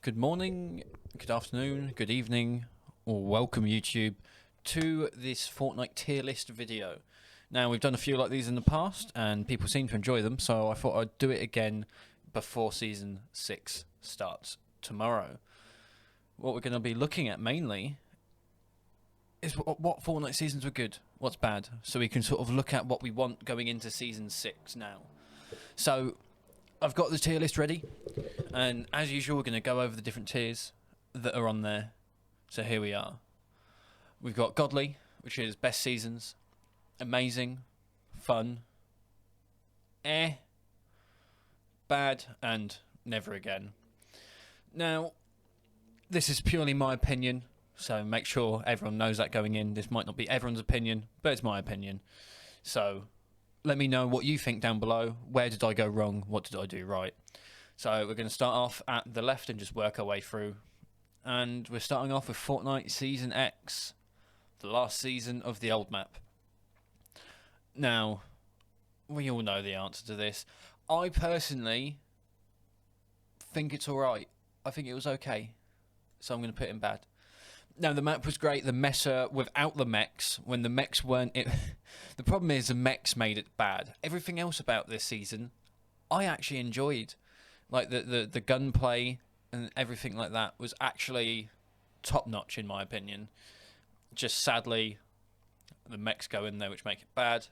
Good morning, good afternoon, good evening, or welcome YouTube to this Fortnite tier list video. Now, we've done a few like these in the past, and people seem to enjoy them, so I thought I'd do it again before Season 6 starts tomorrow. What we're going to be looking at mainly is what Fortnite seasons were good, what's bad, so we can sort of look at what we want going into Season 6 now. So, I've got the tier list ready, and as usual we're going to go over the different tiers that are on there. So here we are. We've got Godly, which is best seasons, amazing, fun, bad, and never again. Now, this is purely my opinion, so make sure everyone knows that going in. This might not be everyone's opinion, but it's my opinion. So let me know what you think down below. Where did I go wrong? What did I do right? So we're going to start off at the left and just work our way through. And we're starting off with Fortnite Season X, the last season of the old map. Now, we all know the answer to this. I personally think it's alright. I think it was okay. So I'm going to put it in bad. Now, the map was great. The meta without the mechs, when the mechs weren't... The problem is the mechs made it bad. Everything else about this season, I actually enjoyed. Like, the gunplay and everything like that was actually top-notch, in my opinion. Just sadly, the mechs go in there, which make it bad.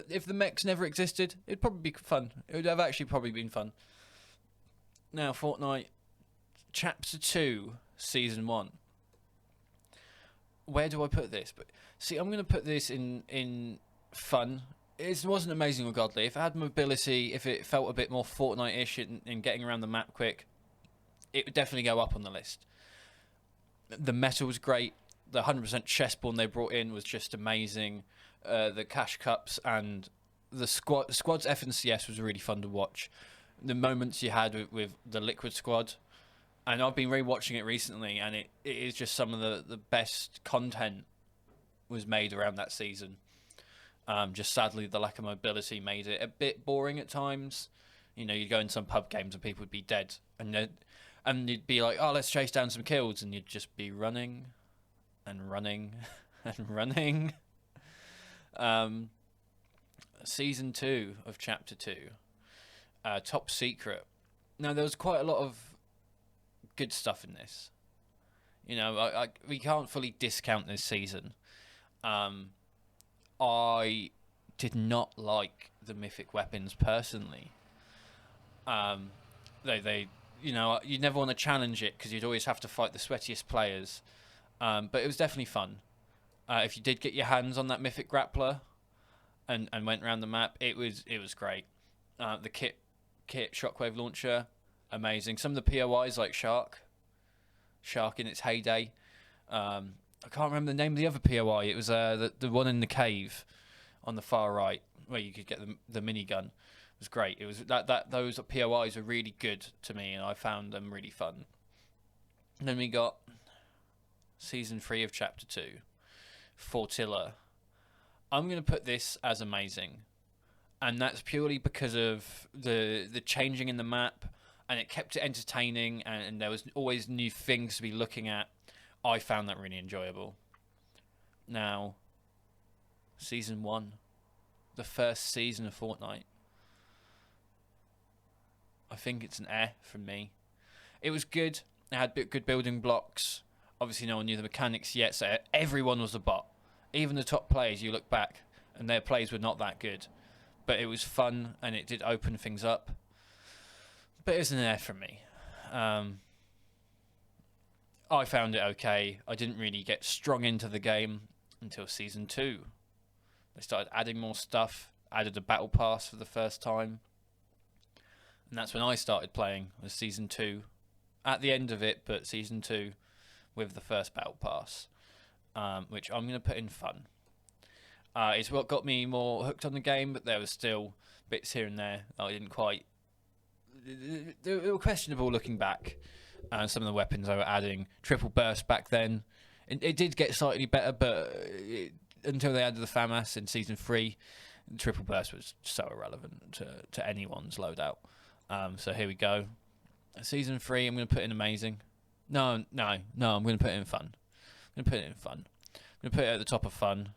If the mechs never existed, it'd probably be fun. It would have actually probably been fun. Now, Fortnite Chapter 2, Season 1. Where do I put this? But see, I'm going to put this in fun. It wasn't amazing or godly. If it had mobility, if it felt a bit more Fortnite-ish in getting around the map quick, it would definitely go up on the list. The meta was great. The 100% chestborn they brought in was just amazing. The cash cups and the squad's FNCS was really fun to watch. The moments you had with the Liquid squad. And I've been rewatching it recently, and it is just some of the best content was made around that season. Just sadly, the lack of mobility made it a bit boring at times. You know, you'd go in some pub games and people would be dead, and you'd be like, "Oh, let's chase down some kills," and you'd just be running, and running, and running. Season 2 of Chapter 2, Top Secret. Now, there was quite a lot of good stuff in this. You know, we can't fully discount this season. I did not like the mythic weapons personally. They you know, you never want to challenge it because you'd always have to fight the sweatiest players. But it was definitely fun. If you did get your hands on that mythic grappler and went around the map, it was great. The kit shockwave launcher, amazing. Some of the POIs like Shark in its heyday. I can't remember the name of the other POI. It was the one in the cave on the far right where you could get the minigun. It was great. It was those POIs are really good to me, and I found them really fun. And then we got Season 3 of Chapter 2, Fortilla. I'm going to put this as amazing, and that's purely because of the changing in the map. And it kept it entertaining, and there was always new things to be looking at. I found that really enjoyable. Now, Season 1, the first season of Fortnite. I think it's an from me. It was good. It had good building blocks. Obviously, no one knew the mechanics yet, so everyone was a bot. Even the top players, you look back, and their plays were not that good. But it was fun, and it did open things up. But it was an from me. I found it okay. I didn't really get strong into the game until Season 2. They started adding more stuff, added a battle pass for the first time. And that's when I started playing, was Season 2. At the end of it, but Season 2 with the first battle pass, which I'm going to put in fun. It's what got me more hooked on the game, but there was still bits here and there that I didn't quite... They were questionable looking back. Some of the weapons I were adding. Triple burst back then. It did get slightly better, but until they added the FAMAS in Season 3, triple burst was so irrelevant to anyone's loadout. So here we go. Season 3, I'm going to put in amazing. No, I'm going to put it in fun. I'm going to put it in fun. I'm going to put it at the top of fun.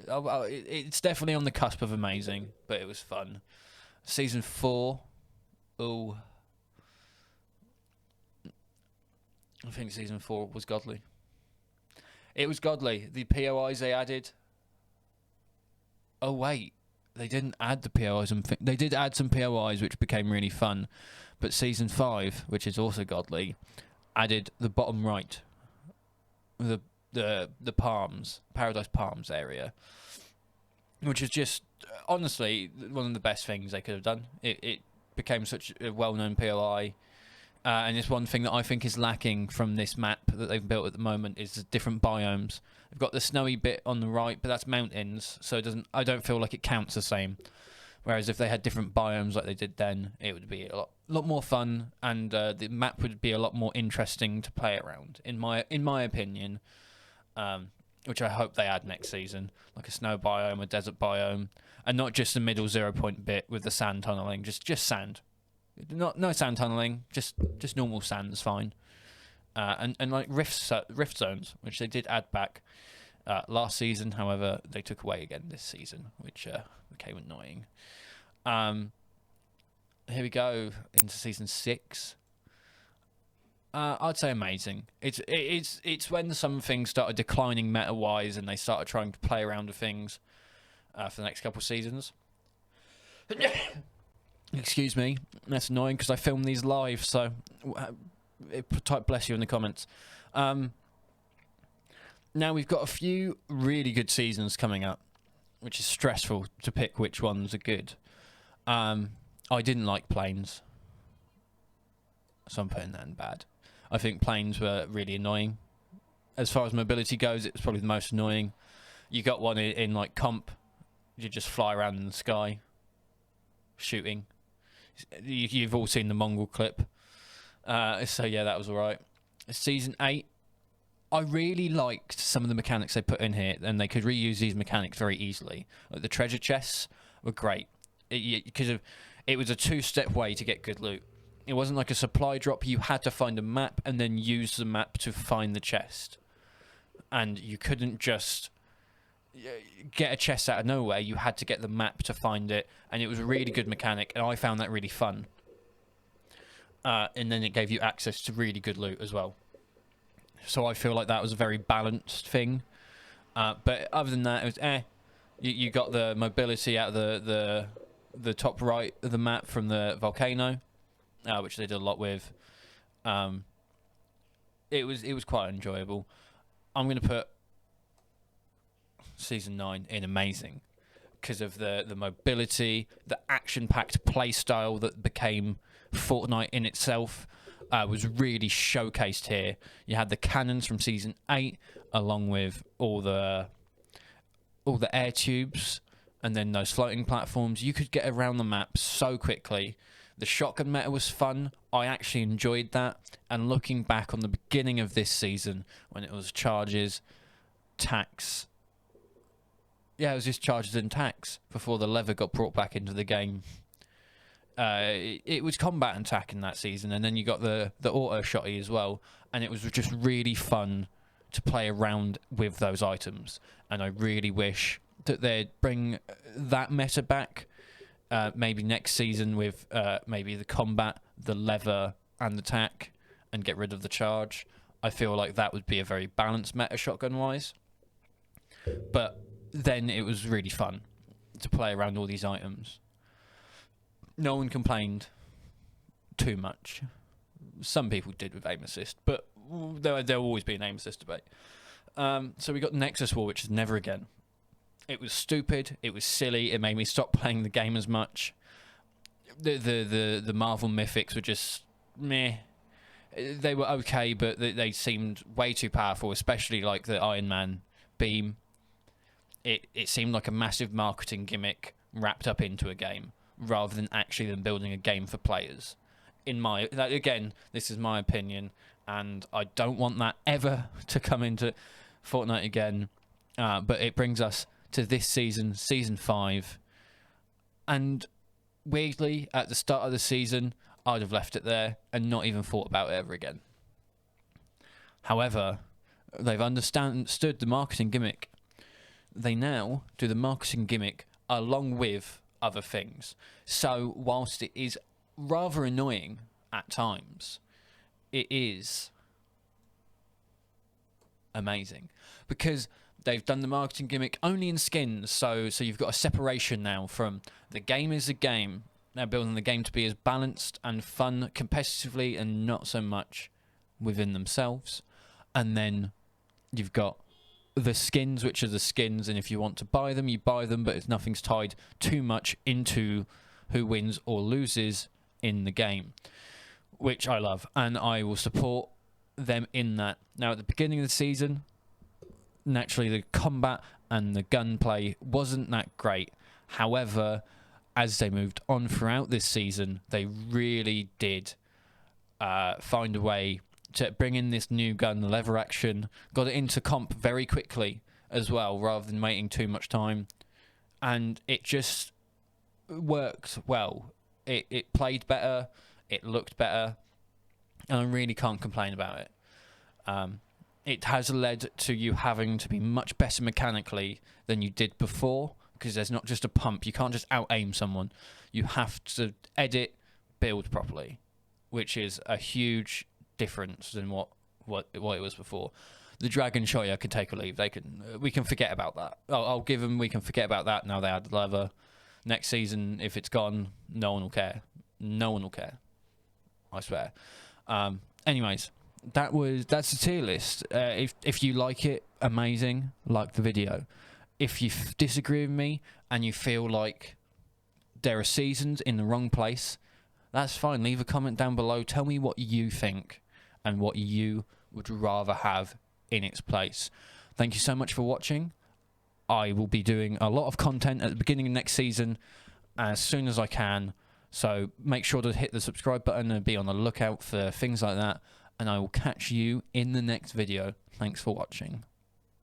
It's definitely on the cusp of amazing, but it was fun. Season 4, oh, I think Season 4 was godly. It was godly. The POIs they added. Oh wait, they didn't add the POIs. They did add some POIs, which became really fun. But Season 5, which is also godly, added the bottom right, the Palms, Paradise Palms area, which is just honestly one of the best things they could have done. It became such a well-known POI. And it's one thing that I think is lacking from this map that they've built at the moment is the different biomes. They've got the snowy bit on the right, but that's mountains, so it doesn't. I don't feel like it counts the same. Whereas if they had different biomes like they did then, it would be a lot more fun, and the map would be a lot more interesting to play around. In my opinion, which I hope they add next season, like a snow biome, a desert biome, and not just the middle 0 point bit with the sand tunneling, just sand. No sand tunneling, just normal sand is fine. And like rift zones, which they did add back last season. However, they took away again this season, which became annoying. Here we go into Season 6. I'd say amazing. It's when some things started declining meta wise, and they started trying to play around with things for the next couple of seasons. Excuse me, that's annoying because I film these live, so type bless you in the comments. Now we've got a few really good seasons coming up, which is stressful to pick which ones are good. I didn't like Plains, so I'm putting that in bad. I think Plains were really annoying. As far as mobility goes, it was probably the most annoying. You got one in like comp, you just fly around in the sky, shooting. You've all seen the Mongol clip. So yeah, that was alright. Season 8, I really liked some of the mechanics they put in here, and they could reuse these mechanics very easily. Like the treasure chests were great, because it was a two-step way to get good loot. It wasn't like a supply drop. You had to find a map and then use the map to find the chest. And you couldn't just get a chest out of nowhere. You had to get the map to find it, and it was a really good mechanic, and I found that really fun. And then it gave you access to really good loot as well. So I feel like that was a very balanced thing. But other than that, it was You got the mobility out of the top right of the map from the volcano, which they did a lot with. It was quite enjoyable. I'm going to put Season 9 in amazing because of the mobility, the action-packed play style that became Fortnite in itself. Was really showcased here. You had the cannons from Season 8, along with all the air tubes, and then those floating platforms. You could get around the map so quickly. The shotgun meta was fun. I actually enjoyed that. And looking back on the beginning of this season, when it was charges, tax. Yeah, it was just charges and tax before the lever got brought back into the game. It was combat and tack in that season, and then you got the auto shotty as well, and it was just really fun to play around with those items. And I really wish that they'd bring that meta back, maybe next season with maybe the combat, the lever, and the tack, and get rid of the charge. I feel like that would be a very balanced meta shotgun-wise. But then it was really fun to play around all these items. No one complained too much. Some people did with aim assist, but there'll always be an aim assist debate. So we got Nexus War, which is never again. It was stupid. It was silly. It made me stop playing the game as much. The Marvel Mythics were just meh. They were okay, but they seemed way too powerful, especially like the Iron Man beam. It seemed like a massive marketing gimmick wrapped up into a game, rather than actually them building a game for players. Again, this is my opinion, and I don't want that ever to come into Fortnite again. But it brings us to this season, Season 5, and weirdly, at the start of the season, I'd have left it there and not even thought about it ever again. However, they've understood the marketing gimmick. They now do the marketing gimmick along with other things. So whilst it is rather annoying at times, it is amazing because they've done the marketing gimmick only in skins. So you've got a separation now from the game is a game. They're building the game to be as balanced and fun competitively and not so much within themselves. And then you've got the skins, which are the skins, and if you want to buy them, you buy them, but nothing's tied too much into who wins or loses in the game, which I love, and I will support them in that. Now, at the beginning of the season, naturally the combat and the gunplay wasn't that great. However, as they moved on throughout this season, they really did find a way to bring in this new gun, the lever action, got it into comp very quickly as well, rather than waiting too much time. And it just worked well. It played better, it looked better, and I really can't complain about it. It has led to you having to be much better mechanically than you did before, because there's not just a pump. You can't just out-aim someone. You have to edit, build properly, which is a huge difference than what it was before. The dragon shot, I could take or leave. We can forget about that. I'll give them. We can forget about that now. They add the lever. Next season, if it's gone, no one will care. No one will care. I swear. Anyways, that's the tier list. If you like it, amazing. Like the video. If you disagree with me and you feel like there are seasons in the wrong place, that's fine. Leave a comment down below. Tell me what you think and what you would rather have in its place. Thank you so much for watching. I will be doing a lot of content at the beginning of next season as soon as I can. So make sure to hit the subscribe button and be on the lookout for things like that. And I will catch you in the next video. Thanks for watching.